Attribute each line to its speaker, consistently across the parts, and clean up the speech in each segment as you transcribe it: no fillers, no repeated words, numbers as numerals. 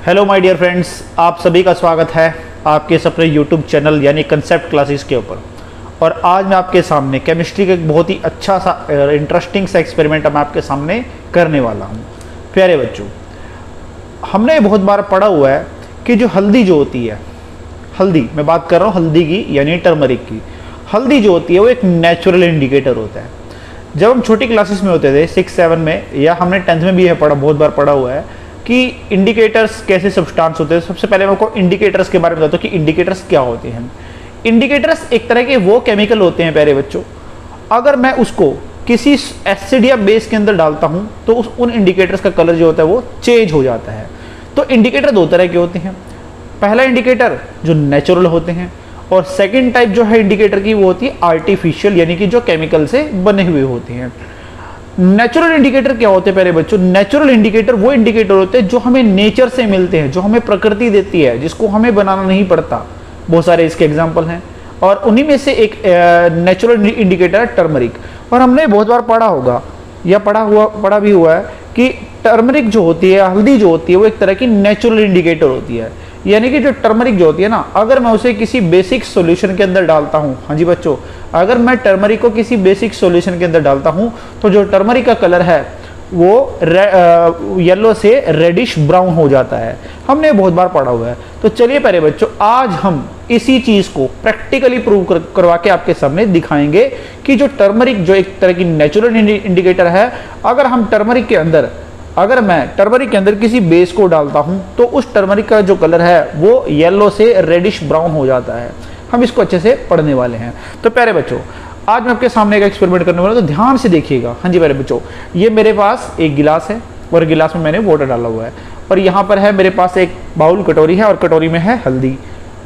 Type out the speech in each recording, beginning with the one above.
Speaker 1: Hello my dear friends, आप सभी का स्वागत है आपके अपने यूट्यूब चैनल यानी कंसेप्ट क्लासेस के ऊपर। और आज मैं आपके सामने केमिस्ट्री का एक बहुत ही अच्छा सा इंटरेस्टिंग सा एक्सपेरिमेंट मैं आपके सामने करने वाला हूँ। प्यारे बच्चों, हमने बहुत बार पढ़ा हुआ है कि जो हल्दी जो होती है, हल्दी मैं बात कर रहा हूँ हल्दी की यानी टर्मरिक की, हल्दी जो होती है वो एक नेचुरल इंडिकेटर होता है। जब हम छोटी क्लासेस में होते थे 6-7 में, या हमने 10th में भी है पढ़ा, बहुत बार पढ़ा हुआ है कि इंडिकेटर्स कैसे सब्सटेंस होते हैं। सबसे पहले मैं आपको इंडिकेटर्स के बारे में बताता हूँ कि इंडिकेटर्स क्या होते हैं। इंडिकेटर्स एक तरह के वो केमिकल होते हैं प्यारे बच्चों, अगर मैं उसको किसी एसिड या बेस के अंदर डालता हूँ तो उन इंडिकेटर्स का कलर जो होता है वो चेंज हो जाता है। तो इंडिकेटर दो तरह के होते हैं। पहला इंडिकेटर जो नेचुरल होते हैं, और सेकेंड टाइप जो है इंडिकेटर की वो होती है आर्टिफिशियल, यानी कि जो केमिकल से बने हुए होते हैं। नेचुरल इंडिकेटर क्या होते हैं प्यारे बच्चों? नेचुरल इंडिकेटर वो इंडिकेटर होते हैं जो हमें नेचर से मिलते हैं, जो हमें प्रकृति देती है, जिसको हमें बनाना नहीं पड़ता। बहुत सारे इसके एग्जांपल हैं और उन्हीं में से एक नेचुरल इंडिकेटर है टर्मरिक। और हमने बहुत बार पढ़ा होगा या पढ़ा भी हुआ है कि टर्मरिक जो होती है, हल्दी जो होती है, वो एक तरह की नेचुरल इंडिकेटर होती है। यानी कि जो टर्मरिक जो होती है ना, अगर मैं उसे किसी बेसिक सॉल्यूशन के अंदर डालता हूं, हाँ जी बच्चों, अगर मैं टर्मरिक को किसी बेसिक सॉल्यूशन के अंदर डालता हूं तो जो टर्मरिक का कलर है वो येलो से रेडिश ब्राउन हो जाता है। हमने बहुत बार पढ़ा हुआ है। तो चलिए प्यारे बच्चों, आज हम इसी चीज को प्रैक्टिकली प्रूव करवा के आपके सामने दिखाएंगे कि जो टर्मरिक जो एक तरह की नेचुरल इंडिकेटर है, अगर हम टर्मरिक के अंदर मैं टर्मरिक के अंदर किसी बेस को डालता हूं तो उस टर्मरिक का जो कलर है वो येलो से रेडिश ब्राउन हो जाता है। हम इसको अच्छे से पढ़ने वाले हैं। तो प्यारे बच्चों, आज मैं आपके सामने एक एक्सपेरिमेंट करने वाला हूं, तो ध्यान से देखिएगा। हाँ जी प्यारे बच्चों, ये मेरे पास एक गिलास है और गिलास में मैंने वाटर डाला हुआ है, और यहाँ पर है मेरे पास एक बाउल कटोरी है और कटोरी में है हल्दी।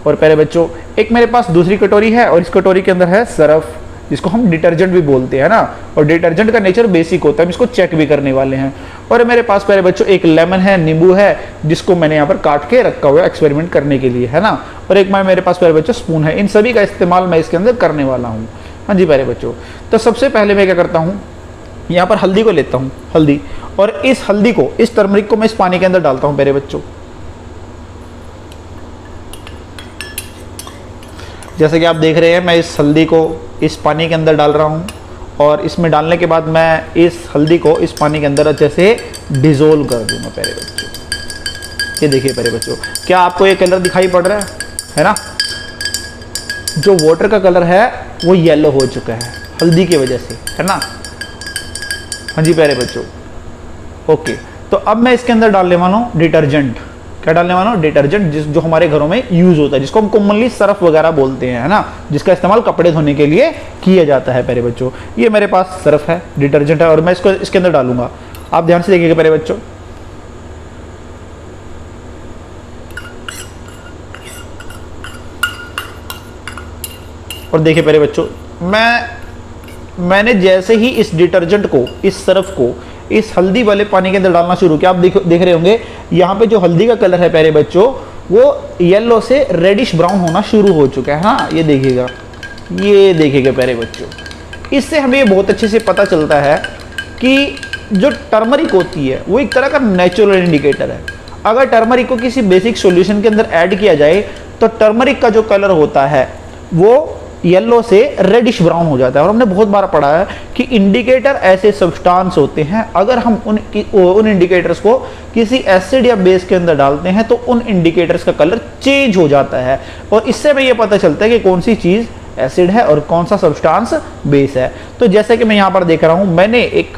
Speaker 1: और प्यारे बच्चों, एक मेरे पास दूसरी कटोरी है और इस कटोरी के अंदर है सरफ, जिसको हम डिटर्जेंट भी बोलते हैं ना। और डिटर्जेंट का नेचर बेसिक होता है, हम इसको चेक भी करने वाले हैं। और मेरे पास प्यारे बच्चों एक लेमन है, नींबू है, जिसको मैंने यहाँ पर काट के रखा हुआ है एक्सपेरिमेंट करने के लिए, है ना। और एक मेरे पास प्यारे बच्चों स्पून है। इन सभी का इस्तेमाल मैं इसके अंदर करने वाला हूँ। हाँ जी प्यारे बच्चों, तो सबसे पहले मैं क्या करता हूँ, यहाँ पर हल्दी को लेता हूँ, हल्दी, और इस हल्दी को, इस टर्मरिक को मैं इस पानी के अंदर डालता हूँ प्यारे बच्चों। जैसे कि आप देख रहे हैं, मैं इस हल्दी को इस पानी के अंदर डाल रहा हूँ, और इसमें डालने के बाद मैं इस हल्दी को इस पानी के अंदर अच्छे से डिजोल्व कर दूंगा प्यारे बच्चों। ये देखिए प्यारे बच्चों, क्या आपको ये कलर दिखाई पड़ रहा है ना? जो वाटर का कलर है वो येलो हो चुका है हल्दी की वजह से, है ना। हाँ जी प्यारे बच्चों, ओके। तो अब मैं इसके अंदर डालने वाला हूँ डिटर्जेंट। क्या डालने वाला हूँ? डिटर्जेंट, जो हमारे घरों में यूज होता है, जिसको हम कॉमनली सर्फ वगैरह बोलते हैं, है ना, जिसका इस्तेमाल कपड़े धोने के लिए किया जाता है प्यारे बच्चों। ये मेरे पास सर्फ है, डिटर्जेंट है, और मैं इसको इसके अंदर डालूंगा। आप ध्यान से देखिएगा प्यारे बच्चों। और देखिए प्यारे बच्चों, मैंने जैसे ही इस डिटर्जेंट को, इस सर्फ को इस हल्दी वाले पानी के अंदर डालना शुरू किया, आप देख रहे होंगे यहाँ पे जो हल्दी का कलर है प्यारे बच्चों वो येलो से रेडिश ब्राउन होना शुरू हो चुका है। हाँ, ये देखिएगा प्यारे बच्चों। इससे हमें ये बहुत अच्छे से पता चलता है कि जो टर्मरिक होती है वो एक तरह का नेचुरल इंडिकेटर है। अगर टर्मरिक को किसी बेसिक सॉल्यूशन के अंदर ऐड किया जाए तो टर्मरिक का जो कलर होता है वो येलो से रेडिश ब्राउन हो जाता है। और हमने बहुत बार पढ़ा है कि इंडिकेटर ऐसे सब्सटेंस होते हैं, अगर हम उन इंडिकेटर्स को किसी एसिड या बेस के अंदर डालते हैं तो उन इंडिकेटर्स का कलर चेंज हो जाता है। और इससे हमें ये पता चलता है कि कौन सी चीज एसिड है और कौन सा सब्सटेंस बेस है। तो जैसे कि मैं यहाँ पर देख रहा हूँ, मैंने एक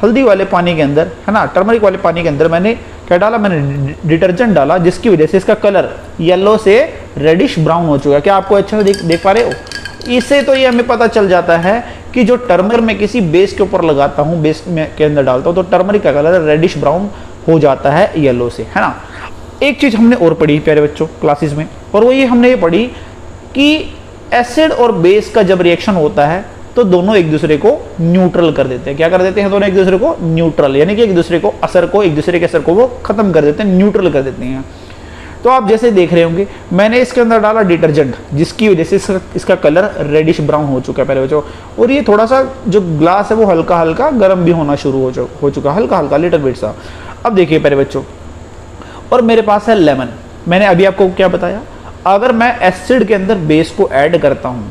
Speaker 1: हल्दी वाले पानी के अंदर, है ना, टर्मरिक वाले पानी के अंदर मैंने क्या डाला? मैंने डिटर्जेंट डाला, जिसकी वजह से इसका कलर येलो से रेडिश ब्राउन हो चुका है। क्या आपको अच्छा देख पा रहे हो? इससे तो ये हमें पता चल जाता है कि जो टर्मरिक मैं किसी बेस के ऊपर लगाता हूँ, बेस में के अंदर डालता हूँ, तो टर्मरिक का कलर रेडिश ब्राउन हो जाता है येलो से, है ना। एक चीज हमने और पढ़ी प्यारे बच्चों क्लासेस में, और वो ये हमने ये पढ़ी कि एसिड और बेस का जब रिएक्शन होता है तो दोनों एक दूसरे को न्यूट्रल कर देते हैं। क्या कर देते हैं? दोनों एक दूसरे को न्यूट्रल, यानी कि एक दूसरे के असर को वो खत्म कर देते हैं, न्यूट्रल कर देते हैं। तो आप जैसे देख रहे होंगे, मैंने इसके अंदर डाला डिटर्जेंट, जिसकी वजह से इसका कलर रेडिश ब्राउन हो चुका है पहले बच्चों। और ये थोड़ा सा जो ग्लास है वो हल्का हल्का गर्म भी होना शुरू हो चुका, हल्का हल्का लिटिल बिट सा। अब देखिए पहले बच्चों, और मेरे पास है लेमन। मैंने अभी आपको क्या बताया, अगर मैं एसिड के अंदर बेस को ऐड करता हूं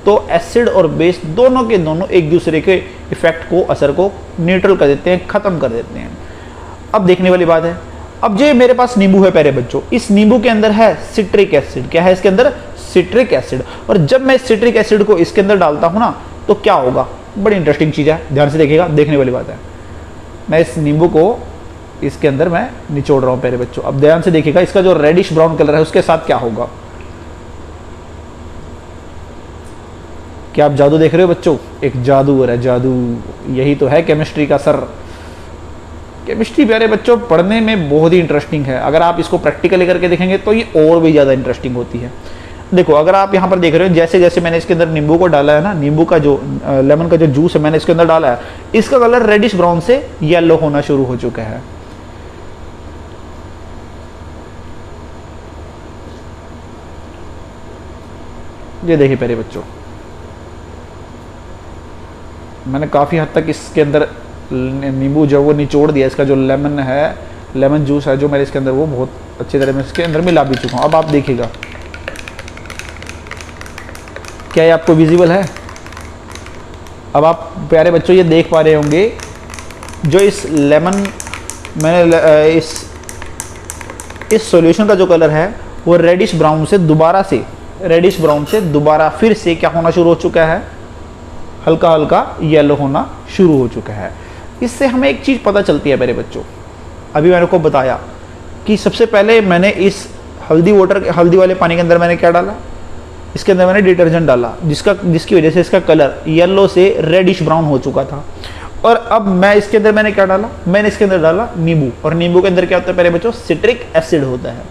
Speaker 1: तो एसिड और बेस दोनों के दोनों एक दूसरे के इफेक्ट को, असर को न्यूट्रल कर देते हैं, खत्म कर देते हैं। अब देखने वाली बात है, अब जो मेरे पास नींबू है प्यारे बच्चों, इस नींबू के अंदर है सिट्रिक एसिड। क्या है इसके अंदर? Citric acid. और जब मैं सिट्रिक एसिड को इसके अंदर डालता हूं ना तो क्या होगा? बड़ी इंटरेस्टिंग चीज है, ध्यान से देखिएगा, देखने वाली बात है। मैं इस नींबू को इसके अंदर मैं निचोड़ रहा हूं प्यारे बच्चों। अब ध्यान से देखिएगा, इसका जो रेडिश ब्राउन कलर है उसके साथ क्या होगा। क्या आप जादू देख रहे हो बच्चों? एक जादू हो रहा है, जादू। यही तो है केमिस्ट्री का सर। केमिस्ट्री प्यारे बच्चों पढ़ने में बहुत ही इंटरेस्टिंग है। अगर आप इसको प्रैक्टिकली करके देखेंगे तो ये और भी ज़्यादा इंटरेस्टिंग होती है। देखो, अगर आप यहाँ पर देख रहे हो, जैसे जैसे मैंने इसके अंदर नींबू को डाला है ना, नींबू का जो लेमन का जो जूस है मैंने इसके अंदर डाला है, इसका कलर रेडिश ब्राउन से येलो होना शुरू हो चुका है। ये देखिए प्यारे बच्चों, मैंने काफ़ी हद तक इसके अंदर नींबू जो वो निचोड़ दिया। इसका जो लेमन है, लेमन जूस है जो मेरे इसके अंदर, वो बहुत अच्छी तरह मैं इसके अंदर मिला भी चुका हूँ। अब आप देखिएगा, क्या ये आपको विजिबल है? अब आप प्यारे बच्चों ये देख पा रहे होंगे, जो इस लेमन मैंने इस सॉल्यूशन का जो कलर है वो रेडिश ब्राउन से दोबारा फिर से क्या होना शुरू हो चुका है? हल्का हल्का येलो होना शुरू हो चुका है। इससे हमें एक चीज़ पता चलती है मेरे बच्चों, अभी मैंने को बताया कि सबसे पहले मैंने इस हल्दी वाले पानी के अंदर मैंने क्या डाला? इसके अंदर मैंने डिटर्जेंट डाला, जिसकी वजह से इसका कलर येलो से रेडिश ब्राउन हो चुका था। और अब मैं इसके अंदर मैंने क्या डाला? मैंने इसके अंदर डाला नींबू। और नींबू के अंदर क्या होता है मेरे बच्चों? सिट्रिक एसिड होता है।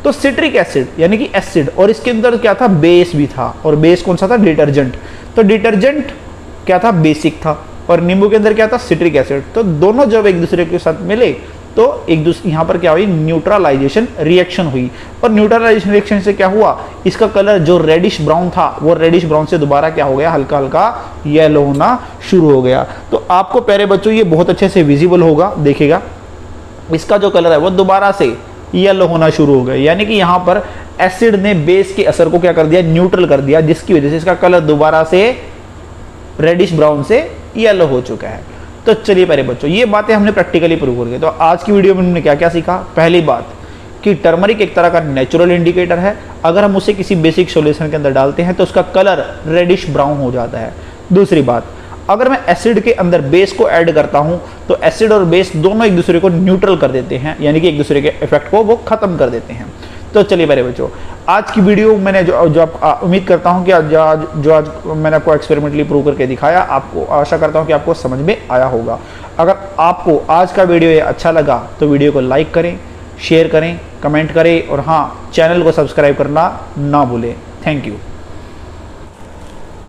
Speaker 1: तो सिट्रिक एसिड यानी कि एसिड, और इसके अंदर क्या था? बेस भी था। और बेस कौन सा था? डिटर्जेंट। तो डिटर्जेंट क्या था? बेसिक था। और नींबू के अंदर क्या था? Citric acid. तो दोनों जब एक दूसरे के साथ मिले तो एक दूसरे यहाँ पर क्या हुई? न्यूट्रलाइजेशन रिएक्शन हुई। और न्यूट्रलाइजेशन रिएक्शन से क्या हुआ? इसका कलर जो रेडिश ब्राउन था वो रेडिश ब्राउन से दोबारा क्या हो गया? हल्का हल्का येलो होना शुरू हो गया। तो आपको प्यारे बच्चों ये बहुत अच्छे से विजिबल होगा, देखिएगा, इसका जो कलर है वो दोबारा से येलो होना शुरू हो गया। यानी कि यहाँ पर एसिड ने बेस के असर को क्या कर दिया? न्यूट्रल कर दिया, जिसकी वजह से इसका कलर दोबारा से रेडिश ब्राउन से येलो हो चुका है। तो चलिए प्यारे बच्चों, ये बातें हमने प्रैक्टिकली प्रूव कर दी। तो आज की वीडियो में हमने क्या क्या सीखा? पहली बात कि टर्मरिक एक तरह का नेचुरल इंडिकेटर है। अगर हम उसे किसी बेसिक सॉल्यूशन के अंदर डालते हैं तो उसका कलर रेडिश ब्राउन हो जाता है। दूसरी बात, अगर मैं एसिड के अंदर बेस को ऐड करता हूं तो एसिड और बेस दोनों एक दूसरे को न्यूट्रल कर देते हैं, यानी कि एक दूसरे के इफेक्ट को वो खत्म कर देते हैं। तो चलिए मेरे बच्चों, आज की वीडियो मैंने जो उम्मीद करता हूं कि आज मैंने आपको एक्सपेरिमेंटली प्रूव करके दिखाया, आपको आशा करता हूं कि आपको समझ में आया होगा। अगर आपको आज का वीडियो ये अच्छा लगा तो वीडियो को लाइक करें, शेयर करें, कमेंट करें और हाँ, चैनल को सब्सक्राइब करना ना भूलें। Thank you.